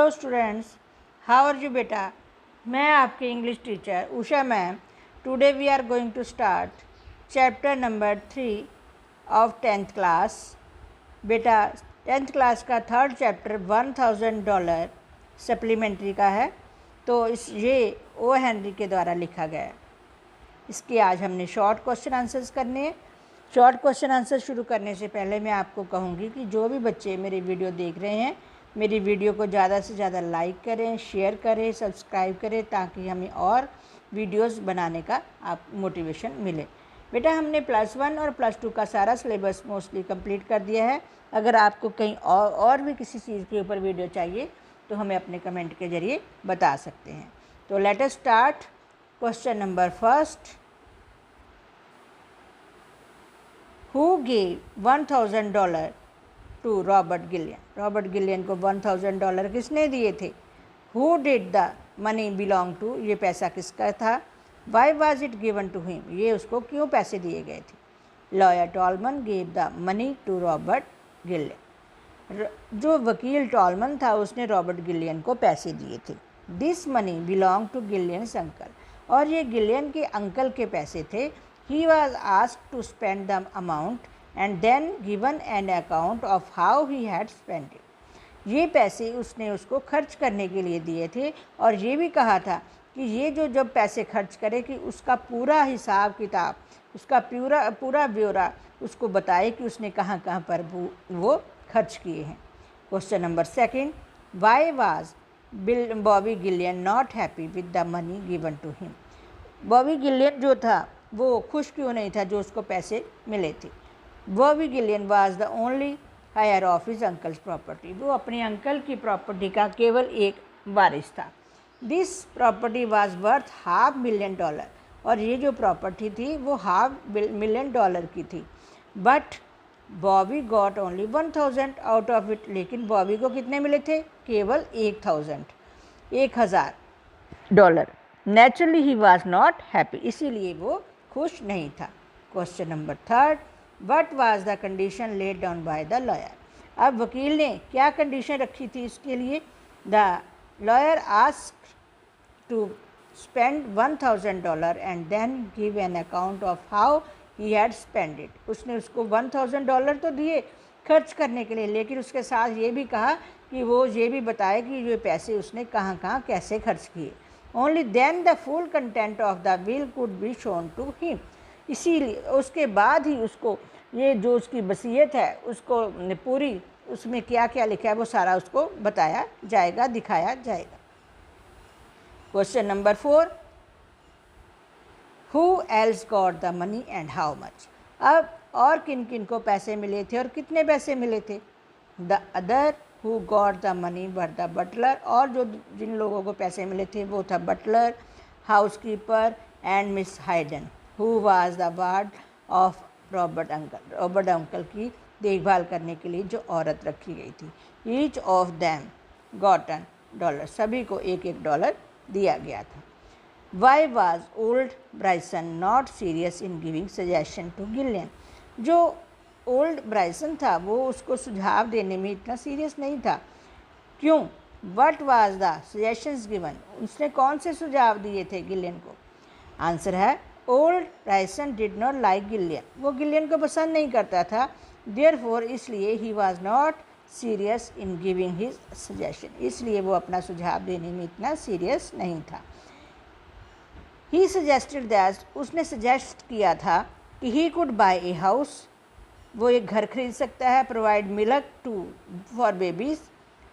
Hello students, how are you बेटा। मैं आपकी English teacher Usha ma'am. Today we are going to start chapter number 3 of 10th class. बेटा 10th class का third chapter $1000 supplementary का है। तो ये ओ हेनरी के द्वारा लिखा गया है। इसकी आज हमने शॉर्ट क्वेश्चन आंसर्स करने हैं। शॉर्ट क्वेश्चन आंसर शुरू करने से पहले मैं आपको कहूँगी कि जो भी बच्चे मेरी वीडियो देख रहे हैं, मेरी वीडियो को ज़्यादा से ज़्यादा लाइक करें, शेयर करें, सब्सक्राइब करें, ताकि हमें और वीडियोस बनाने का आप मोटिवेशन मिले। बेटा हमने +1 और +2 का सारा सिलेबस मोस्टली कंप्लीट कर दिया है। अगर आपको कहीं और भी किसी चीज़ के ऊपर वीडियो चाहिए तो हमें अपने कमेंट के ज़रिए बता सकते हैं। तो let us start. Question number first, who gave $1000 to Robert Gillian. Robert Gillian को $1000 किसने दिए थे? Who did the money belong to, ये पैसा किसका था? Why was it given to him, ये उसको क्यों पैसे दिए गए थे? Lawyer Tolman gave the money to Robert Gillian. जो वकील टॉलमन था उसने रॉबर्ट गिलियन को पैसे दिए थे। This money belong to Gillian's uncle, और ये गिलियन के अंकल के पैसे थे। He was asked to spend the amount and then given an account of how he had spent it. ये पैसे उसने उसको खर्च करने के लिए दिए थे और ये भी कहा था कि ये जो जब पैसे खर्च करे कि उसका पूरा हिसाब किताब, उसका पूरा ब्यौरा उसको बताए कि उसने कहाँ कहाँ पर वो खर्च किए हैं। Question number second, why was Bobby Gillian not happy with the money given to him. Bobby Gillian जो था वो खुश क्यों नहीं था जो उसको पैसे मिले थे? Bobby Gillian was the only heir of his uncle's property. वो अपने अंकल की प्रॉपर्टी का केवल एक वारिस था। दिस प्रॉपर्टी वाज वर्थ $500,000, और ये जो प्रॉपर्टी थी वो $500,000 की थी। But Bobby got only 1000 out of it, लेकिन बॉबी को कितने मिले थे? केवल 1000 naturally he was not happy, इसीलिए वो खुश नहीं था। Question number third, what was the condition laid down by the lawyer. अब वकील ने क्या कंडीशन रखी थी इसके लिए? The lawyer asked to spend $1000 and then give an account of how he had spend it. उसने उसको $1000 तो दिए खर्च करने के लिए, लेकिन उसके साथ ये भी कहा कि वो ये भी बताए कि ये पैसे उसने कहाँ कहाँ कैसे खर्च किए। Only then the full content of the will could be shown to him. इसीलिए उसके बाद ही उसको ये जो उसकी वसीयत है उसको पूरी, उसमें क्या क्या लिखा है वो सारा उसको बताया जाएगा, दिखाया जाएगा। Question number 4, who else got the money and how much. अब और किन किन को पैसे मिले थे और कितने पैसे मिले थे? The other who got the money were the butler, और जो जिन लोगों को पैसे मिले थे वो था butler, housekeeper and Miss Hayden, who was the ward of Robert uncle. Robert uncle की देखभाल करने के लिए जो औरत रखी गई थी। ईच ऑफ दैम गॉट $1, सभी को $1 दिया गया था। Why was old Bryson not serious in giving suggestion to Gillian. जो ओल्ड ब्राइसन था वो उसको सुझाव देने में इतना सीरियस नहीं था। क्यों? What was the suggestions given, उसने कौन से सुझाव दिए थे गिलियन को? आंसर है old Bryson did not like Gillian, वो गिलियन को पसंद नहीं करता था। देयरफॉर, इसलिए he was not serious in giving his suggestion, इसलिए वो अपना सुझाव देने में इतना सीरियस नहीं था। ही सजेस्टेड दैट, उसने सजेस्ट किया था कि he could buy a house, वो एक घर खरीद सकता है। Provide milk to for babies,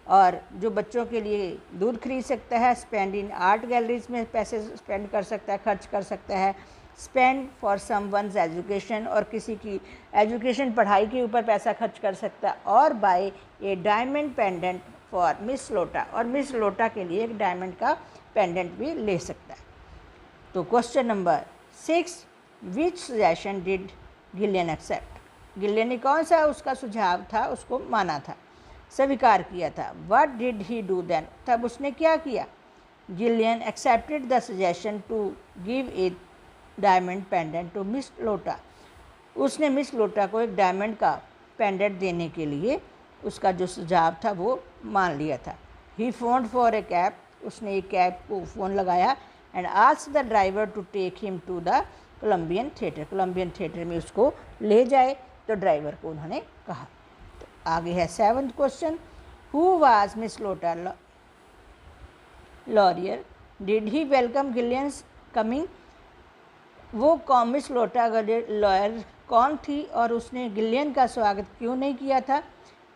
और जो बच्चों के लिए दूध खरीद सकता है। स्पेंड इन आर्ट गैलरीज में पैसे स्पेंड कर सकता है, खर्च कर सकता है। स्पेंड फॉर समवन्स एजुकेशन, और किसी की एजुकेशन पढ़ाई के ऊपर पैसा खर्च कर सकता है। और buy a diamond pendant for Miss Lotta, और मिस लोटा के लिए एक डायमंड का पेंडेंट भी ले सकता है। तो question number 6, which suggestion did Gillian accept. Gillian ने कौन सा उसका सुझाव था उसको माना था, स्वीकार किया था। What did he do then, तब उसने क्या किया? Gillian accepted the suggestion to give a diamond pendant to Miss Lotta, उसने मिस लोटा को एक डायमंड का पेंडेंट देने के लिए उसका जो सुझाव था वो मान लिया था। He phone for a cab, उसने एक कैब को फ़ोन लगाया, and asked the driver to take him to the Columbian theatre, Columbian theatre में उसको ले जाए, तो ड्राइवर को उन्होंने कहा। तो आगे है 7th question, who was Miss Lotta Lauriere, did he welcome Gillian's coming, वो मिस लोटा लॉयर कौन थी और उसने गिलियन का स्वागत क्यों नहीं किया था।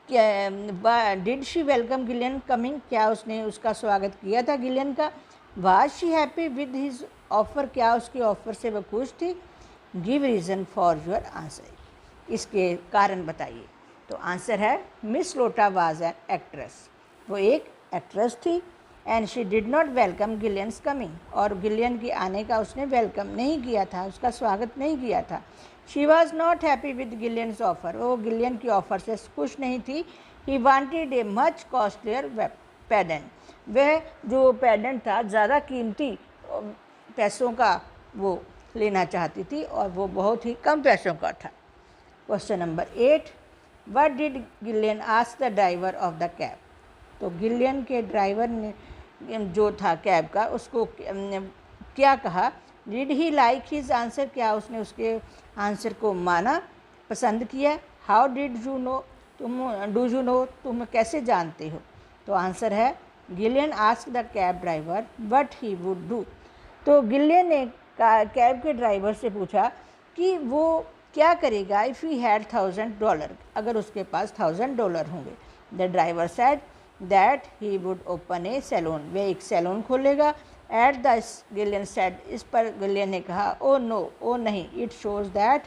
Did she welcome Gillian coming, क्या उसने उसका स्वागत किया था गिलियन का। Was she happy with his offer, क्या उसके ऑफ़र से वह खुश थी। Give reason for your answer, इसके कारण बताइए। तो आंसर है मिस लोटा वाज एन एक्ट्रेस, वो एक एक्ट्रेस थी। And she did not welcome Gillian's coming, और गिलियन के आने का उसने वेलकम नहीं किया था, उसका स्वागत नहीं किया था। She was not happy with Gillian's offer, वो गिलियन की ऑफ़र से खुश नहीं थी। He wanted a much costlier pendant, वह जो पेडेंट था ज़्यादा कीमती पैसों का वो लेना चाहती थी, और वो बहुत ही कम पैसों का था। Question number 8, what did Gillian ask the driver of the cab, तो गिलियन के ड्राइवर ने जो था कैब का, उसको क्या कहा। Did he like his answer, क्या उसने उसके आंसर को माना, पसंद किया। How did you know, do you know, तुम कैसे जानते हो। तो आंसर है Gillian ask the cab driver what he would do, तो गिलियन ने कैब के ड्राइवर से पूछा कि वो क्या करेगा। इफ़ ही हैड $1000, अगर उसके पास $1000 होंगे। The driver said that he would open a saloon, वह एक सैलून खोलेगा। एट द गिलियन सेड, इस पर गिलियन ने कहा ओ नो, ओ नहीं, it shows that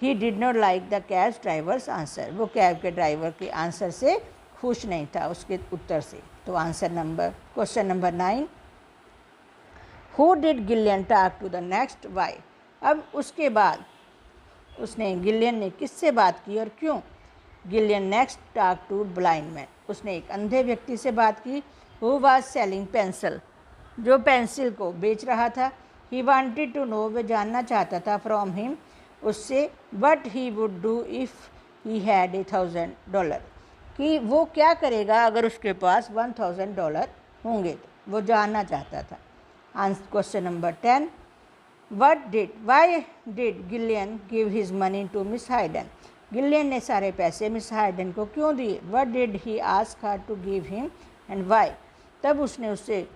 he did not like the cab driver's answer, वो कैब के ड्राइवर के आंसर से खुश नहीं था, उसके उत्तर से। तो question number 9, who did Gillian talk to the next why, अब उसके बाद उसने गिलियन ने किससे बात की और क्यों। Gillian next talk to blind man, उसने एक अंधे व्यक्ति से बात की। हु वाज सेलिंग पेंसिल, जो पेंसिल को बेच रहा था। ही वांटेड टू नो, वह जानना चाहता था फ्रॉम हिम, उससे, what he would do if he had $1000, कि वो क्या करेगा अगर उसके पास $1000 होंगे, तो वो जानना चाहता था। Question number 10, why did Gillian give his money to Miss Hayden, Gillian ने सारे पैसे मिस हाइडन को क्यों दिए। What did he ask her to give him and why, तब उसने उससे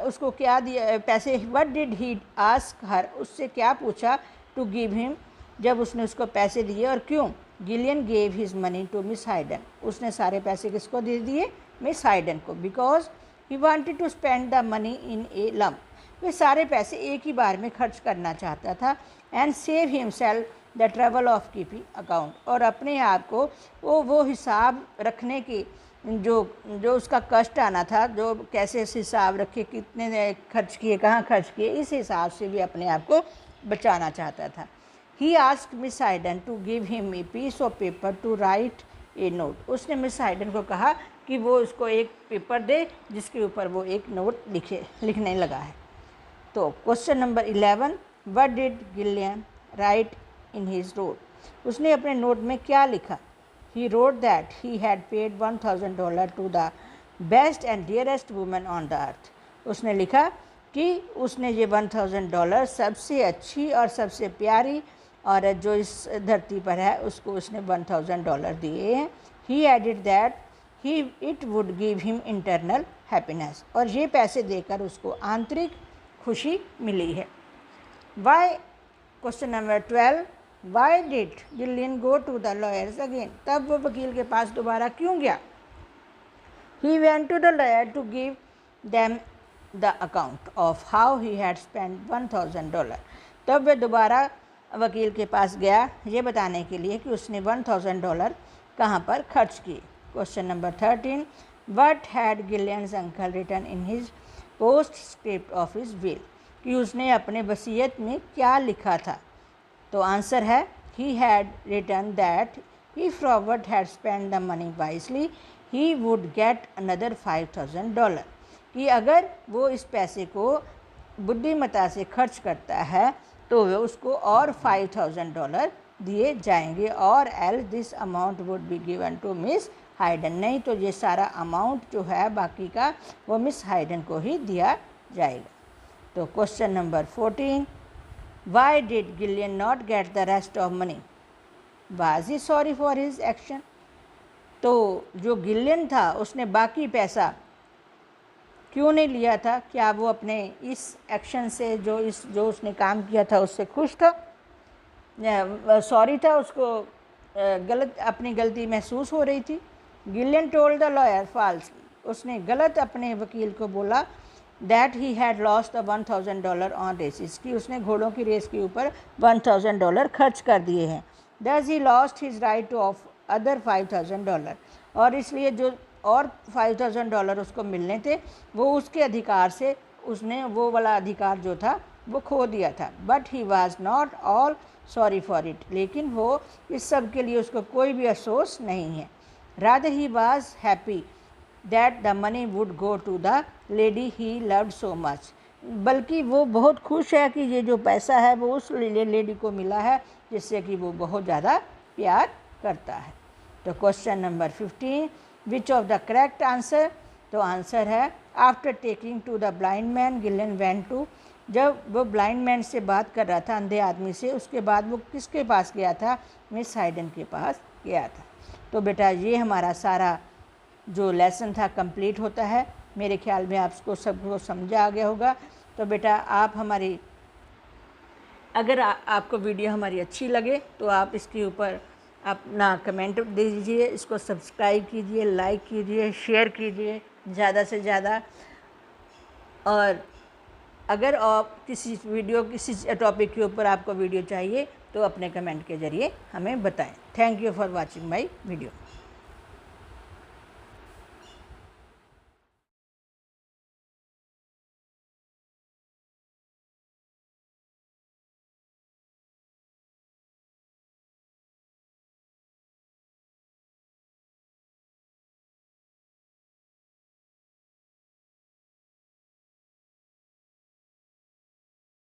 उसको क्या दिया पैसे। What did he ask her, उससे क्या पूछा, टू गिव हिम, जब उसने उसको पैसे दिए और क्यों। Gillian gave his money to Miss Hayden, उसने सारे पैसे किसको दे दिए, मिस हाइडन को। Because he wanted to spend the money in a lump, वे सारे पैसे एक ही बार में खर्च करना चाहता था। And save himself the trouble of keeping account, और अपने आप को वो हिसाब रखने की जो उसका कष्ट आना था, जो कैसे हिसाब रखे, कितने खर्च किए, कहाँ खर्च किए, इस हिसाब से भी अपने आप को बचाना चाहता था। He asked Miss Hayden to give him a piece of paper to write a note, उसने मिस हाइडन को कहा कि वो उसको एक पेपर दे जिसके ऊपर वो एक नोट लिखने लगा है। तो question number 11, what did Gillian write in his note, उसने अपने नोट में क्या लिखा। He wrote that he had paid $1000 to the best and dearest woman on the earth, उसने लिखा कि उसने ये $1000 सबसे अच्छी और सबसे प्यारी औरत जो इस धरती पर है उसको उसने $1000 दिए हैं। He added that it would give him internal happiness, और ये पैसे देकर उसको आंतरिक खुशी मिली है। Why, question number 12, why did Gillian go to the lawyers again, तब वो वकील के पास दोबारा क्यों गया। He went to the lawyer to give them the account of how he had spend $1000, तब वह दोबारा वकील के पास गया ये बताने के लिए कि उसने $1000 कहाँ पर खर्च किए। Question number 13, what had Gillian's uncle written in his postscript of his will, कि उसने अपने वसीयत में क्या लिखा था। तो आंसर है he had written that if Robert had spend the money wisely he would get another $5000, कि अगर वो इस पैसे को बुद्धिमत्ता से खर्च करता है तो वह उसको और $5000 दिए जाएंगे, और else this amount would be given to Miss Hayden, नहीं तो ये सारा अमाउंट जो है बाकी का वो मिस हाइडन को ही दिया जाएगा। तो question number 14, Y did Gillian not get the rest of money, was he sorry for his action. तो जो गिलियन था उसने बाकी पैसा क्यों नहीं लिया था? क्या वो अपने इस एक्शन से जो उसने काम किया था उससे खुश था, सॉरी था, उसको गलत अपनी गलती महसूस हो रही थी? Gillian told the lawyer falsely, उसने गलत अपने वकील को बोला that he had lost the $1000 on races, कि उसने घोड़ों की रेस के ऊपर $1000 खर्च कर दिए हैं। दस he lost his right two of other $5000, और इसलिए जो और $5000 उसको मिलने थे वो उसके अधिकार से उसने वो वाला अधिकार जो था वो खो दिया था। But he was not all sorry for it, लेकिन वो इस सब के लिए उसको कोई भी अफसोस नहीं है। Rather he was happy that the money would go to the lady he loved so much, बल्कि वो बहुत खुश है कि ये जो पैसा है वो उस लेडी को मिला है जिससे कि वो बहुत ज़्यादा प्यार करता है। तो question number 15, which of the correct answer? तो आंसर है after talking to the blind man Gillian went to, जब वो ब्लाइंड मैन से बात कर रहा था, अंधे आदमी से, उसके बाद वो किसके पास गया था? मिस हाइडन के पास गया था। तो बेटा ये हमारा सारा जो लेसन था कंप्लीट होता है। मेरे ख्याल में आपको सबको समझा आ गया होगा। तो बेटा आप हमारी अगर आपको वीडियो हमारी अच्छी लगे तो आप इसके ऊपर अपना कमेंट दीजिए, इसको सब्सक्राइब कीजिए, लाइक कीजिए, शेयर कीजिए ज़्यादा से ज़्यादा। और अगर आप किसी टॉपिक के ऊपर आपको वीडियो चाहिए तो अपने कमेंट के ज़रिए हमें बताएं। Thank you for watching my video.